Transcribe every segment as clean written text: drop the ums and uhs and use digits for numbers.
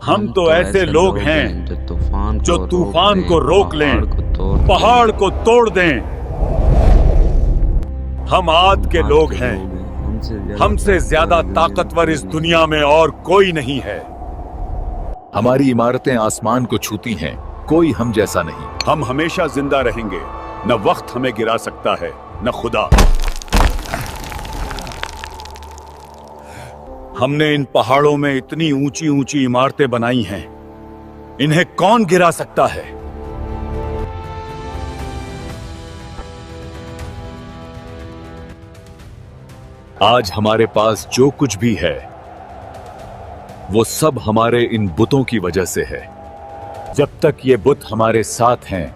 हम तो ऐसे लोग हैं जो तूफान को रोक लें, पहाड़ को तोड़ दें। हम आद के लोग हैं, हमसे ज्यादा ताकतवर इस दुनिया में और कोई नहीं है। हमारी इमारतें आसमान को छूती हैं, कोई हम जैसा नहीं। हम हमेशा जिंदा रहेंगे, न वक्त हमें गिरा सकता है न खुदा। हमने इन पहाड़ों में इतनी ऊंची ऊंची इमारतें बनाई हैं, इन्हें कौन गिरा सकता है? आज हमारे पास जो कुछ भी है वो सब हमारे इन बुतों की वजह से है। जब तक ये बुत हमारे साथ हैं,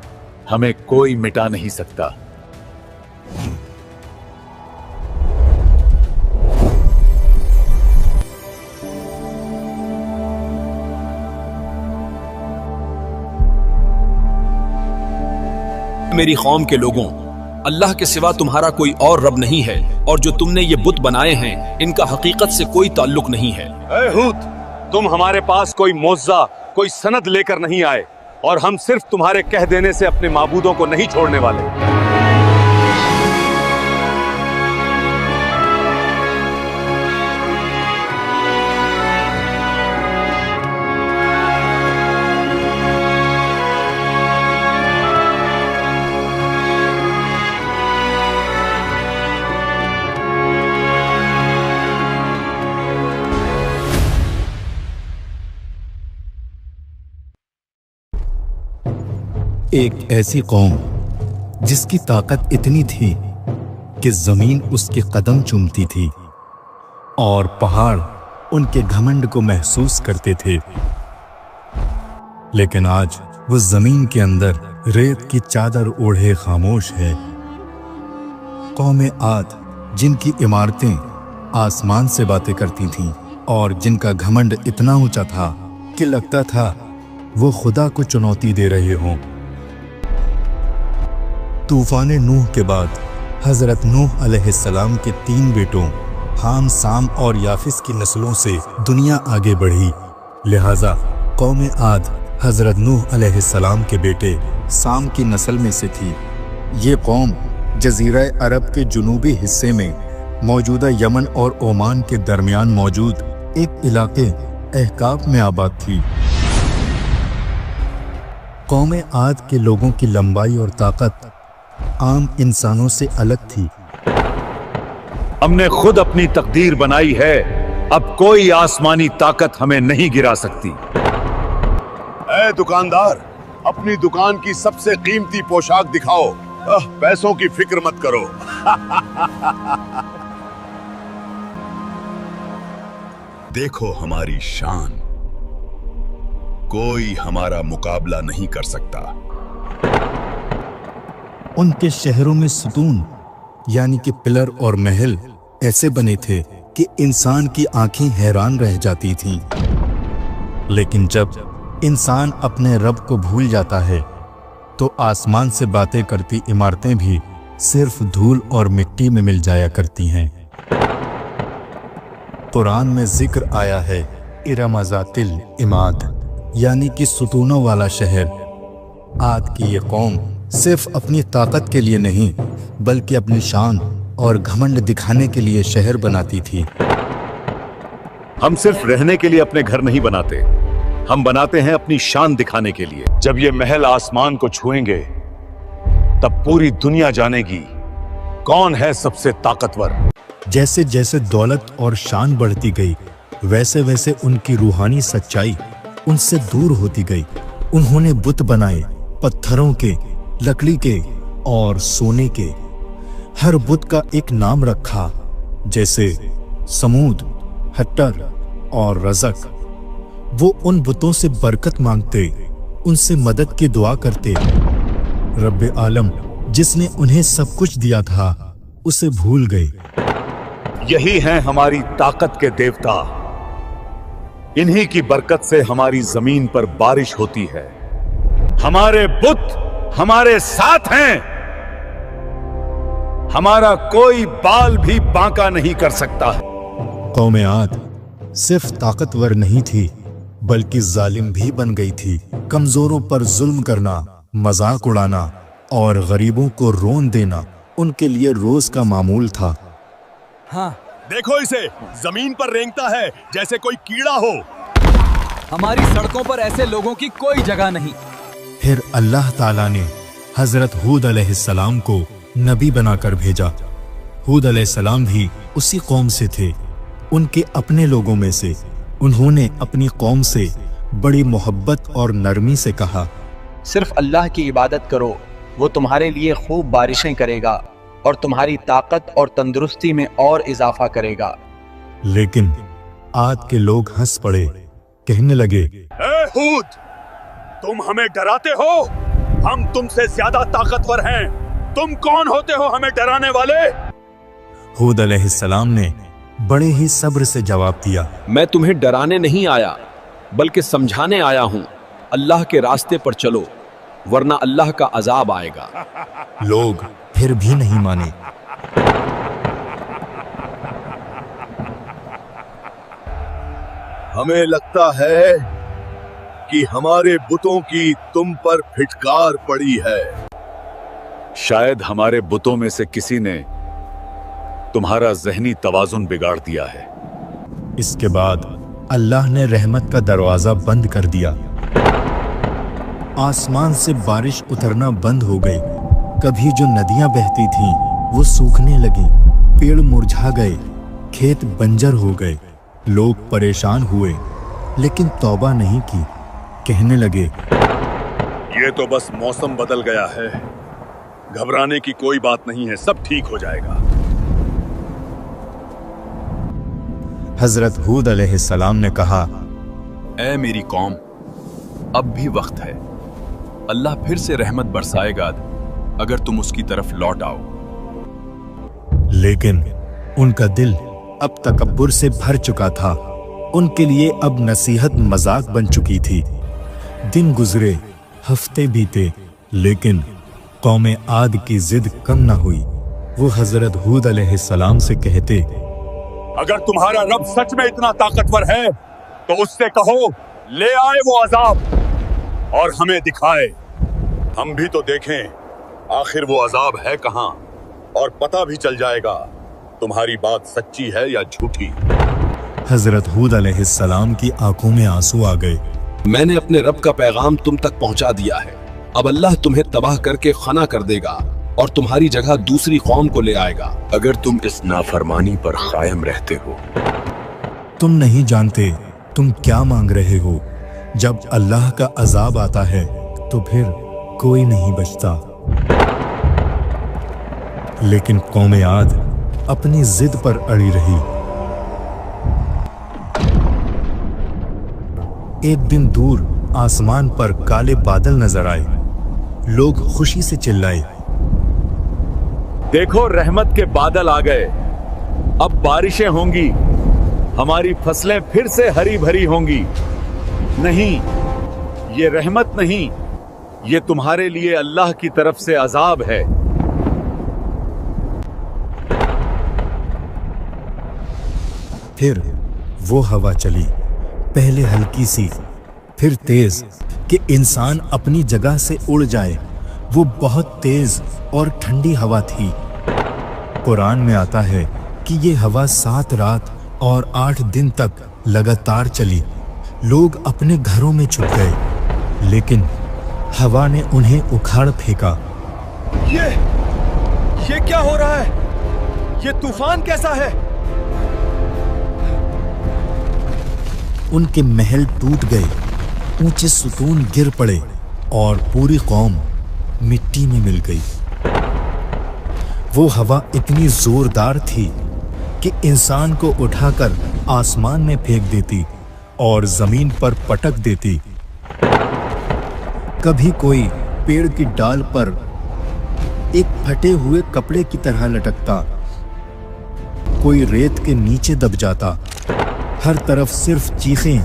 हमें कोई मिटा नहीं सकता। मेरी कौम के लोगों, अल्लाह के सिवा तुम्हारा कोई और रब नहीं है, और जो तुमने ये बुत बनाए हैं इनका हकीकत से कोई ताल्लुक नहीं है। ऐ हूद, तुम हमारे पास कोई मोज़ा, कोई सनद लेकर नहीं आए, और हम सिर्फ तुम्हारे कह देने से अपने माबूदों को नहीं छोड़ने वाले। एक ऐसी कौम जिसकी ताकत इतनी थी कि जमीन उसके कदम चूमती थी और पहाड़ उनके घमंड को महसूस करते थे, लेकिन आज वो जमीन के अंदर रेत की चादर ओढ़े खामोश है। कौम आद, जिनकी इमारतें आसमान से बातें करती थीं और जिनका घमंड इतना ऊंचा था कि लगता था वो खुदा को चुनौती दे रहे हों। तूफान नूह के बाद हजरत नूह अलैहिस्सलाम के 3 बेटों हाम, साम और याफिस की नस्लों से दुनिया आगे बढ़ी। लिहाजा कौम आद हजरत नूह अलैहिस्सलाम के बेटे साम की नस्ल में से थी। ये कौम जजीरा अरब के जुनूबी हिस्से में मौजूदा यमन और ओमान के दरमियान मौजूद एक इलाके अहकाफ में आबाद थी। कौम आद के लोगों की लंबाई और ताकत आम इंसानों से अलग थी। हमने खुद अपनी तकदीर बनाई है, अब कोई आसमानी ताकत हमें नहीं गिरा सकती। ऐ दुकानदार, अपनी दुकान की सबसे कीमती पोशाक दिखाओ, पैसों की फिक्र मत करो। देखो हमारी शान, कोई हमारा मुकाबला नहीं कर सकता। उनके शहरों में सुतून यानी कि पिलर और महल ऐसे बने थे कि इंसान की आंखें हैरान रह जाती थीं। लेकिन जब इंसान अपने रब को भूल जाता है तो आसमान से बातें करती इमारतें भी सिर्फ धूल और मिट्टी में मिल जाया करती हैं। कुरान में जिक्र आया है इरम ज़ातिल इमाद, यानी कि सुतूनों वाला शहर। आद की ये कौम सिर्फ अपनी ताकत के लिए नहीं बल्कि अपनी शान और घमंड दिखाने के लिए शहर बनाती थी। हम सिर्फ रहने के लिए अपने घर नहीं बनाते, हम बनाते हैं अपनी शान दिखाने के लिए। जब ये महल आसमान को छुएंगे तब पूरी दुनिया जानेगी कौन है सबसे ताकतवर। जैसे जैसे दौलत और शान बढ़ती गई, वैसे वैसे उनकी रूहानी सच्चाई उनसे दूर होती गई। उन्होंने बुत बनाए, पत्थरों के, लकड़ी के और सोने के। हर बुत का एक नाम रखा, जैसे समूद, हट्टर और रज़क। वो उन बुतों से बरकत मांगते, उनसे मदद की दुआ करते। रब्बे आलम जिसने उन्हें सब कुछ दिया था उसे भूल गए। यही हैं हमारी ताकत के देवता, इन्हीं की बरकत से हमारी जमीन पर बारिश होती है। हमारे बुत हमारे साथ हैं, हमारा कोई बाल भी बांका नहीं कर सकता। कौम आद सिर्फ ताकतवर नहीं थी बल्कि जालिम भी बन गई थी। कमजोरों पर जुल्म करना, मजाक उड़ाना और गरीबों को रोन देना उनके लिए रोज का मामूल था। हाँ, देखो इसे, जमीन पर रेंगता है जैसे कोई कीड़ा हो। हमारी सड़कों पर ऐसे लोगों की कोई जगह नहीं। फिर अल्लाह ताला ने हजरत हूद अलैहिस्सलाम को नबी बनाकर भेजा। हूद अलैहिस्सलाम भी उसी कौम से थे, उनके अपने लोगों में से। उन्होंने अपनी कौम से बड़ी मोहब्बत और नरमी से कहा, सिर्फ अल्लाह की इबादत करो, वो तुम्हारे लिए खूब बारिशें करेगा और तुम्हारी ताकत और तंदुरुस्ती में और इजाफा करेगा। लेकिन आद के लोग हंस पड़े, कहने लगे, ए हूद, तुम हमें डराते हो? हम तुमसे ज्यादा ताकतवर हैं। तुम कौन होते हो हमें डराने वाले? हूद अलैहिस्सलाम ने बड़े ही सब्र से जवाब दिया, मैं तुम्हें डराने नहीं आया, बल्कि समझाने आया हूं। अल्लाह के रास्ते पर चलो, वरना अल्लाह का अजाब आएगा। लोग फिर भी नहीं माने। हमें लगता है कि हमारे बुतों की तुम पर फिटकार पड़ी है। शायद हमारे बुतों में से किसी ने तुम्हारा ज़हनी तवाजुन बिगाड़ दिया है। इसके बाद अल्लाह ने रहमत का दरवाजा बंद कर दिया। आसमान से बारिश उतरना बंद हो गई। कभी जो नदियां बहती थीं, वो सूखने लगी। पेड़ मुरझा गए, खेत बंजर हो गए। लोग परेशान हुए, लेकिन तौबा नहीं की। कहने लगे, ये तो बस मौसम बदल गया है, घबराने की कोई बात नहीं है, सब ठीक हो जाएगा। हजरत हूद अलैहिस्सलाम ने कहा, ऐ मेरी कौम, अब भी वक्त है। अल्लाह फिर से रहमत बरसाएगा अगर तुम उसकी तरफ लौट आओ। लेकिन उनका दिल अब तकब्बुर से भर चुका था। उनके लिए अब नसीहत मजाक बन चुकी थी। दिन गुजरे, हफ्ते बीते, लेकिन कौमे आद की जिद कम न हुई। वो हजरत हूद अलैहिस्सलाम से कहते, अगर तुम्हारा रब सच में इतना ताकतवर है तो उससे कहो ले आए वो अजाब और हमें दिखाए। हम भी तो देखें आखिर वो अजाब है कहां, और पता भी चल जाएगा तुम्हारी बात सच्ची है या झूठी। हजरत हूद अलैहिस्सलाम की आंखों में आंसू आ गए। मैंने अपने रब का पैगाम तुम तक पहुंचा दिया है। अब अल्लाह तुम्हें तबाह करके खना कर देगा और तुम्हारी जगह दूसरी कौम को ले आएगा अगर तुम इस नाफरमानी पर कायम रहते हो। तुम नहीं जानते तुम क्या मांग रहे हो। जब अल्लाह का अजाब आता है तो फिर कोई नहीं बचता। लेकिन कौमे आद अपनी जिद पर अड़ी रही। एक दिन दूर आसमान पर काले बादल नजर आए। लोग खुशी से चिल्लाए, देखो रहमत के बादल आ गए, अब बारिशें होंगी, हमारी फसलें फिर से हरी भरी होंगी। नहीं, ये रहमत नहीं, ये तुम्हारे लिए अल्लाह की तरफ से अजाब है। फिर वो हवा चली, पहले हल्की सी, फिर तेज, कि इंसान अपनी जगह से उड़ जाए। वो बहुत तेज और ठंडी हवा थी। कुरान में आता है कि ये हवा 7 रात और 8 दिन तक लगातार चली। लोग अपने घरों में छुप गए, लेकिन हवा ने उन्हें उखाड़ फेंका। ये क्या हो रहा है? ये तूफान कैसा है? उनके महल टूट गए, ऊंचे सुतून गिर पड़े और पूरी कौम मिट्टी में मिल गई। वो हवा इतनी जोरदार थी कि इंसान को उठाकर आसमान में फेंक देती और जमीन पर पटक देती। कभी कोई पेड़ की डाल पर एक फटे हुए कपड़े की तरह लटकता, कोई रेत के नीचे दब जाता। हर तरफ सिर्फ चीखें,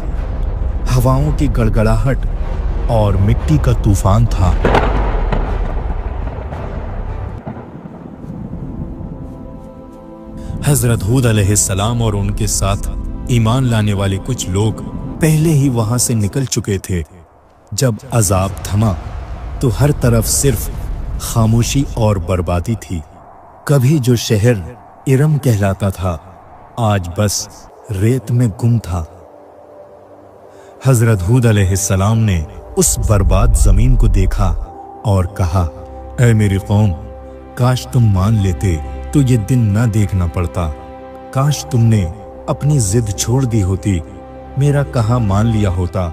हवाओं की गड़गड़ाहट और मिट्टी का तूफान था। हजरत हूद अलैहिस्सलाम और उनके साथ ईमान लाने वाले कुछ लोग पहले ही वहां से निकल चुके थे। जब अजाब थमा तो हर तरफ सिर्फ खामोशी और बर्बादी थी। कभी जो शहर इरम कहलाता था, आज बस रेत में गुम था। हजरत हूद अलैहिस्सलाम ने उस बर्बाद जमीन को देखा और कहा, ऐ मेरी कौम, काश तुम मान लेते तो ये दिन न देखना पड़ता। काश तुमने अपनी जिद छोड़ दी होती, मेरा कहा मान लिया होता